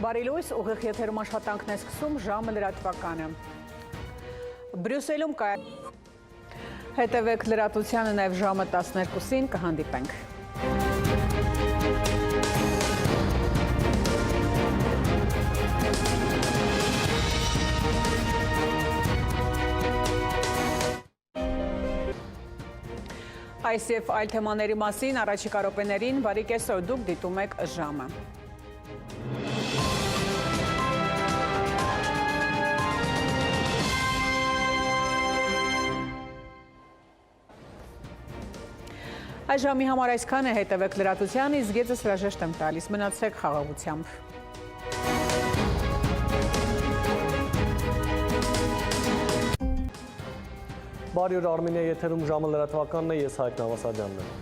Բարի լույս, ուղիղ եթերում աշխատանքն է սկսում, ժամը լրատվականը։ Բրյուսելում հետևեք լրատվությանը, նաև ժամը 12-ին կհանդիպենք։ Այս և այլ թեմաների մասին առաջիկա րոպեներին բարի կեսօր, դուք դիտում եք ժամը։ Այս ժամի համար այսքան է, հետևեք լրատվության, իսկ ես հրաժեշտ եմ տալիս, մնացեք խաղաղությամբ։ Բարի օր, Արմինե, եթերում ժամը լրատվականն է, ես Հայկ Նավասարյանն եմ։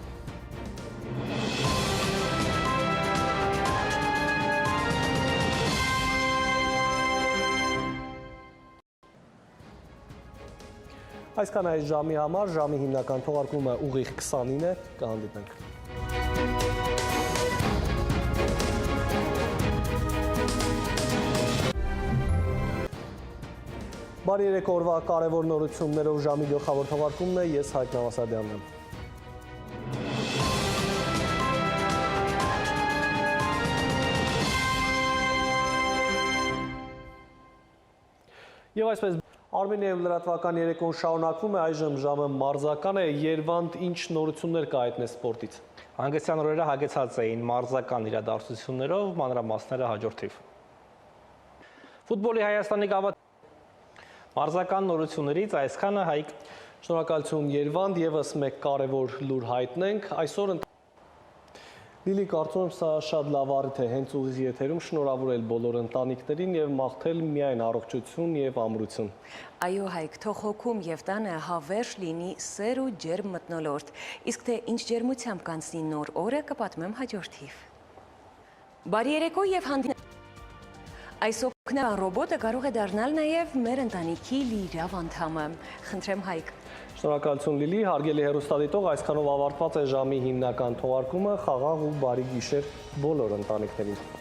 Այսքան այս ժամի համար, ժամի հիմնական թողարկումը ուղիղ 20-ին է, կհանդիպենք։ Բարի երեկ օրվա կարևոր նորություններով ժամի գլխավոր թողարկումն է, ես Հայկ Նավասարյանն եմ։ Եվ այսպես Արմենիայում լրատվական երեկոն շարունակվում է, այժմ ժամը մարզական է, Երևանդ ինչ նորություններ կհայտնես սպորտից։ Հանգստյան օրերը հագեցած էին մարզական իրադարձություններով, մանրամասները հաջորդիվ։ Ֆուտբոլի Հայաստանի գավաթ մարզական նորություններից այսքանը, Հայկ։ Շնորհակալություն, Երևանդ, ևս մեկ կարևոր լուր հայտնենք, այսօր Լիլի, կարծում եմ սա շատ լավ առիթ է հենց ուղիղ եթերում շնորհավորել բոլոր ընտանիքներին եւ մաղթել միայն առողջություն եւ ամրություն։ Այո, Հայկ, թող հոգում եւ տանը հավերժ լինի սեր ու ջերմ մթնոլորտ, իսկ թե ինչ ջերմությամբ կանցնի նոր օրը կպատմեմ հաջորդիվ։ Բարի երեկո եւ այս օգնական ռոբոտը կարող է դառնալ նաեւ մեր ընտանիքի լիիրավ անդամը։ Խնդրեմ, Հայկ։ Շնորհակալություն, Լիլի, հարգելի հեռուստադիտող, այսքանով ավարտված է ժամի հիմնական թողարկումը, խաղաղ ու բարի գիշեր բոլոր ընտանիքներին։